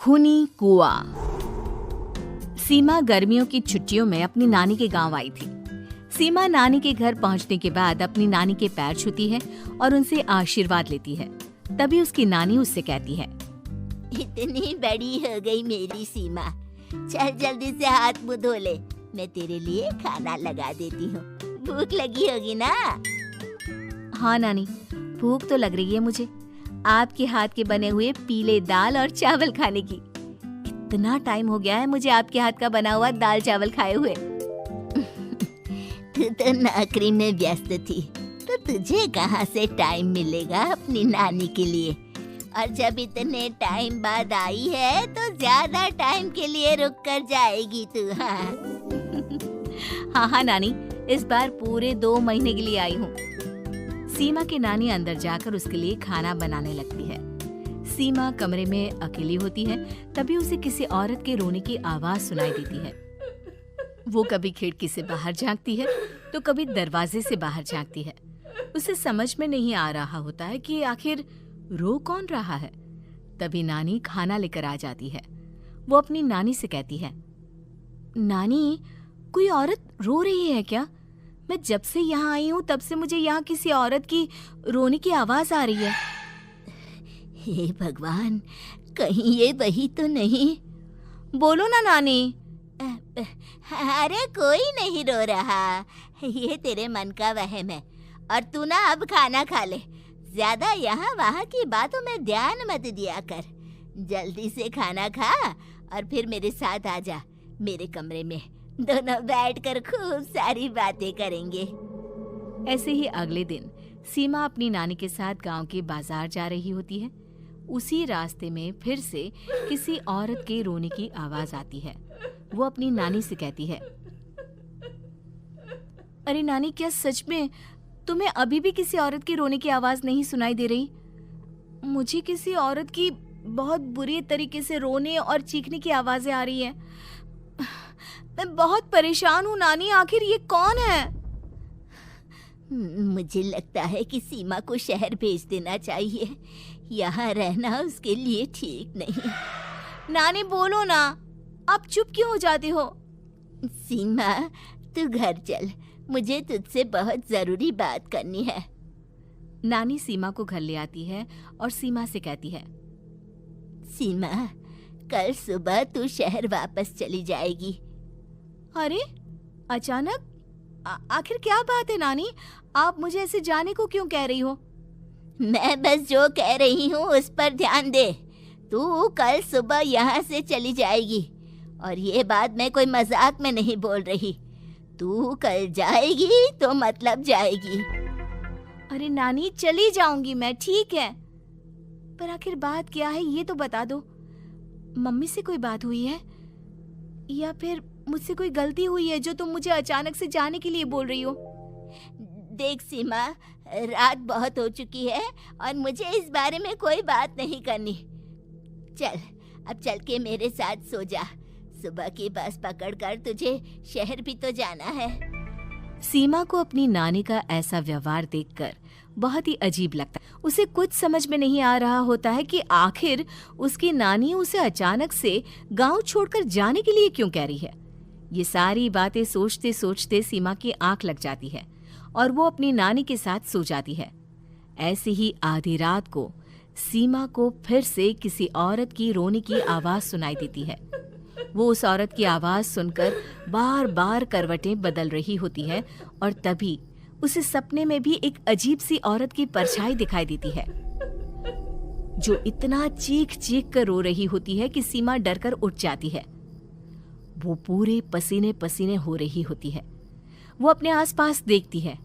खूनी कुआं। सीमा गर्मियों की छुट्टियों में अपनी नानी के गांव आई थी। सीमा नानी के घर पहुंचने के बाद अपनी नानी के पैर छूती है और उनसे आशीर्वाद लेती है। तभी उसकी नानी उससे कहती है, इतनी बड़ी हो गई मेरी सीमा, चल जल्दी से हाथ मुंह धो ले, मैं तेरे लिए खाना लगा देती हूँ। भूख लगी होगी ना? हाँ नानी, भूख तो लग रही है मुझे, आपके हाथ के बने हुए पीले दाल और चावल खाने की। कितना टाइम हो गया है मुझे आपके हाथ का बना हुआ दाल चावल खाए हुए। तू तो नौकरी में व्यस्त थी, तो तुझे कहाँ से टाइम मिलेगा अपनी नानी के लिए? और जब इतने टाइम बाद आई है तो ज्यादा टाइम के लिए रुक कर जाएगी तू। हाँ नानी, इस बार पूरे 2 महीने के लिए आई हूँ। सीमा की नानी अंदर जाकर उसके लिए खाना बनाने लगती है। सीमा कमरे में अकेली होती है, तभी उसे किसी औरत के रोने की आवाज सुनाई देती है। वो कभी खिड़की से बाहर झांकती है तो कभी दरवाजे से बाहर झांकती है। उसे समझ में नहीं आ रहा होता है कि आखिर रो कौन रहा है। तभी नानी खाना लेकर आ जाती है। वो अपनी नानी से कहती है, नानी, कोई औरत रो रही है क्या? मैं जब से यहाँ आई हूँ तब से मुझे यहाँ किसी औरत की रोने की आवाज आ रही है। हे भगवान, कहीं ये वही तो नहीं? बोलो ना नानी। अरे कोई नहीं रो रहा, ये तेरे मन का वहम है। और तू ना अब खाना खा ले, ज्यादा यहाँ वहाँ की बातों में ध्यान मत दिया कर। जल्दी से खाना खा और फिर मेरे साथ आ जा मेरे कमरे में, दोनों बैठकर खूब सारी बातें करेंगे। ऐसे ही अगले दिन सीमा अपनी नानी के साथ गांव के बाजार जा रही होती है। उसी रास्ते में फिर से किसी औरत के रोने की आवाज आती है। वो अपनी नानी से कहती है, अरे नानी, क्या सच में तुम्हें अभी भी किसी औरत की रोने की आवाज नहीं सुनाई दे रही? मुझे किसी औरत की बहुत बुरी तरीके से रोने और चीखने की आवाजें आ रही है। मैं बहुत परेशान हूँ नानी, आखिर ये कौन है? मुझे लगता है कि सीमा को शहर भेज देना चाहिए, यहाँ रहना उसके लिए ठीक नहीं। नानी बोलो ना, आप चुप क्यों हो जाती हो? सीमा, तू घर चल, मुझे तुझसे बहुत जरूरी बात करनी है। नानी सीमा को घर ले आती है और सीमा से कहती है, सीमा, कल सुबह तू शहर वापस चली जाएगी। अरे अचानक? आखिर क्या बात है नानी, आप मुझे ऐसे जाने को क्यों कह रही हो? मैं बस जो कह रही हूँ उस पर ध्यान दे। तू कल सुबह यहाँ से चली जाएगी, और ये बात मैं कोई मजाक में नहीं बोल रही। तू कल जाएगी तो मतलब जाएगी। अरे नानी, चली जाऊंगी मैं, ठीक है, पर आखिर बात क्या है ये तो बता दो। मम्मी से कोई बात हुई है या फिर मुझसे कोई गलती हुई है जो तुम मुझे अचानक से जाने के लिए बोल रही हो? देख सीमा, रात बहुत हो चुकी है और मुझे इस बारे में कोई बात नहीं करनी। चल, अब चल के मेरे साथ सो जा। सुबह की बस पकड़कर तुझे शहर भी तो जाना है। सीमा को अपनी नानी का ऐसा व्यवहार देखकर बहुत ही अजीब लगता है। उसे कुछ समझ में नहीं आ रहा होता है कि आखिर उसकी नानी उसे अचानक से गांव छोड़कर जाने के लिए क्यों कह रही है। ये सारी बातें सोचते सोचते सीमा की आंख लग जाती है और वो अपनी नानी के साथ सो जाती है। ऐसे ही आधी रात को सीमा को फिर से किसी औरत की रोने की आवाज सुनाई देती है। वो उस औरत की आवाज सुनकर बार बार करवटें बदल रही होती है और तभी उसे सपने में भी एक अजीब सी औरत की परछाई दिखाई देती है, जो इतना चीख चीख कर रो रही होती है कि सीमा डरकर उठ जाती है। वो पूरे पसीने पसीने हो रही होती है। वो अपने आसपास देखती है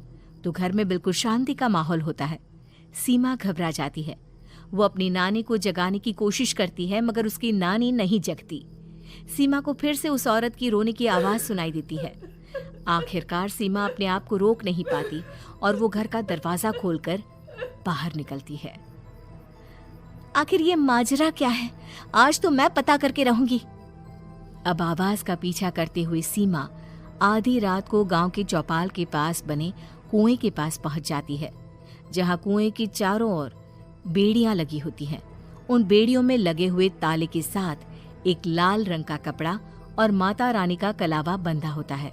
तो घर में बिल्कुल शांति का माहौल होता है। सीमा घबरा जाती है। वो अपनी नानी को जगाने की कोशिश करती है, मगर उसकी नानी नहीं जगती। सीमा को फिर से उस औरत की रोने की आवाज सुनाई देती है। आखिरकार सीमा अपने आप को रोक नहीं पाती और वो घर का दरवाजा खोलकर बाहर निकलती है। आखिर ये माजरा क्या है? आज तो मैं पता करके रहूंगी। अब आवाज का पीछा करते हुए सीमा आधी रात को गांव के चौपाल के पास बने कुएं के पास पहुंच जाती है, जहां कुएं की चारों ओर बेड़ियां लगी होती हैं उन बेड़ियों में लगे हुए ताले के साथ एक लाल रंग का कपड़ा और माता रानी का कलावा बंधा होता है।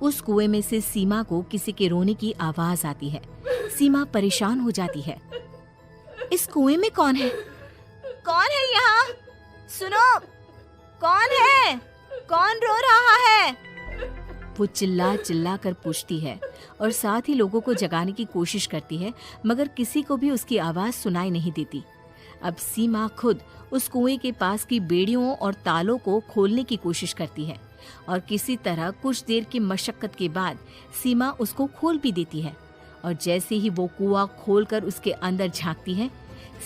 उस कुएं में से सीमा को किसी के रोने की आवाज आती है। सीमा परेशान हो जाती है। इस कुएं में कौन है? कौन है यहाँ? सुनो, कौन है? कौन रो रहा है? वो चिल्ला चिल्ला कर पूछती है और साथ ही लोगों को जगाने की कोशिश करती है, मगर किसी को भी उसकी आवाज सुनाई नहीं देती। अब सीमा खुद उस कुएं के पास की बेड़ियों और तालों को खोलने की कोशिश करती है और किसी तरह कुछ देर की मशक्कत के बाद सीमा उसको खोल भी देती है। और जैसे ही वो कुआं खोलकर उसके अंदर झांकती है,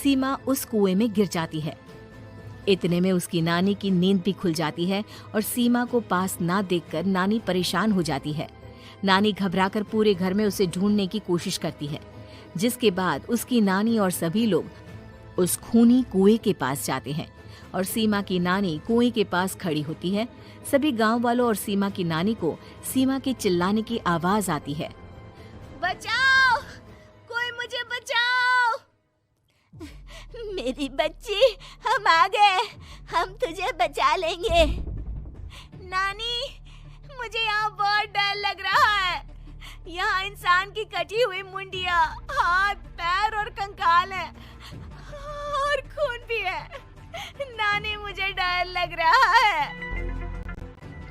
सीमा उस कुएं में गिर जाती है। इतने में उसकी नानी की नींद भी खुल जाती है और सीमा को पास ना देखकर नानी परेशान हो जाती है। नानी घबराकर पूरे घर में उसे ढूंढने की कोशिश करती है, जिसके बाद उसकी नानी और सभी लोग उस खूनी कुएं के पास जाते हैं और सीमा की नानी कुएं के पास खड़ी होती है। सभी गांव वालों और सीमा की नानी को सीमा के चिल्लाने की आवाज आती है। बचाओ, कोई मुझे बचाओ। मेरी बच्ची, हम आ गए, हम तुझे बचा लेंगे। नानी, मुझे यहाँ बहुत डर लग रहा है। यहाँ इंसान की कटी हुई मुंडिया, हाथ, पैर और कंकाल है और खून भी है। नानी, मुझे डर लग रहा है।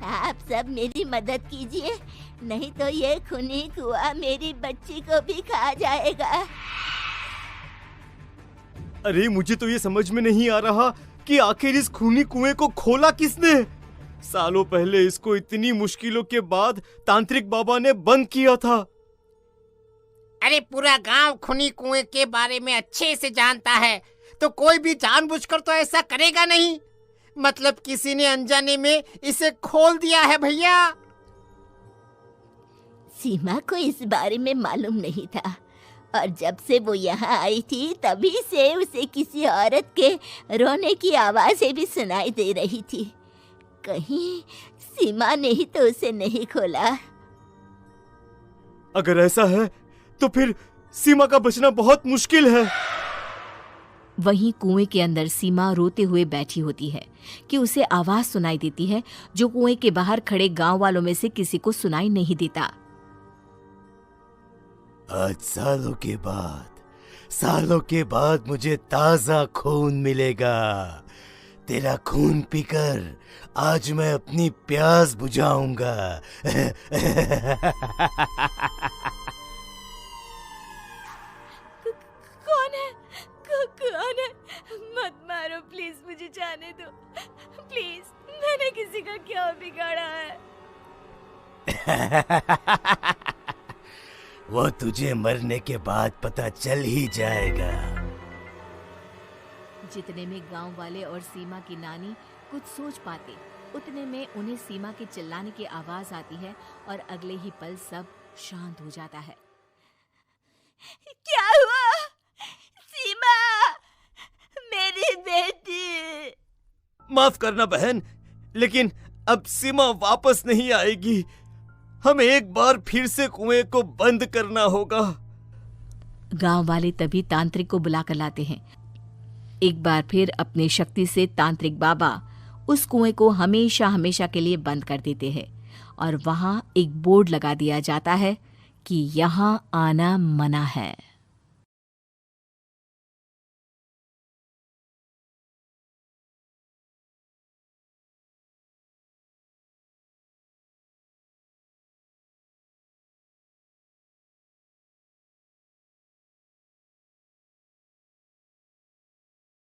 आप सब मेरी मदद कीजिए, नहीं तो ये खूनी कुआं मेरी बच्ची को भी खा जाएगा। अरे मुझे तो ये समझ में नहीं आ रहा कि आखिर इस खूनी कुएं को खोला किसने। सालों पहले इसको इतनी मुश्किलों के बाद तांत्रिक बाबा ने बंद किया था। अरे पूरा गांव खूनी कुएं के बारे में अच्छे से जानता है, तो कोई भी जानबूझकर तो ऐसा करेगा नहीं। मतलब किसी ने अनजाने में इसे खोल दिया है भैया। सीमा को इस बारे में मालूम नहीं था और जब से वो यहाँ आई थी तभी से उसे किसी औरत के रोने की आवाजें भी सुनाई दे रही थी। कहीं सीमा ने ही तो उसे नहीं खोला। अगर ऐसा है तो फिर सीमा का बचना बहुत मुश्किल है। वहीं कुएं के अंदर सीमा रोते हुए बैठी होती है कि उसे आवाज सुनाई देती है जो कुएं के बाहर खड़े गांव वालों में से किसी को सुनाई नहीं देता। आज सालों के बाद मुझे ताजा खून मिलेगा। तेरा खून पीकर आज मैं अपनी प्यास बुझाऊंगा। कौन है? मत मारो प्लीज, मुझे जाने दो प्लीज। मैंने किसी का क्या बिगाड़ा है? वो तुझे मरने के बाद पता चल ही जाएगा। जितने में गांव वाले और सीमा की नानी कुछ सोच पाते, उतने में उन्हें सीमा के चिल्लाने की आवाज आती है और अगले ही पल सब शांत हो जाता है। क्या हुआ? सीमा, मेरी बेटी। माफ करना बहन, लेकिन अब सीमा वापस नहीं आएगी। हमें एक बार फिर से कुएं को बंद करना होगा। गांव वाले तभी तांत्रिक को बुलाकर लाते हैं। एक बार फिर अपनी शक्ति से तांत्रिक बाबा उस कुएं को हमेशा हमेशा के लिए बंद कर देते हैं और वहां एक बोर्ड लगा दिया जाता है कि यहाँ आना मना है।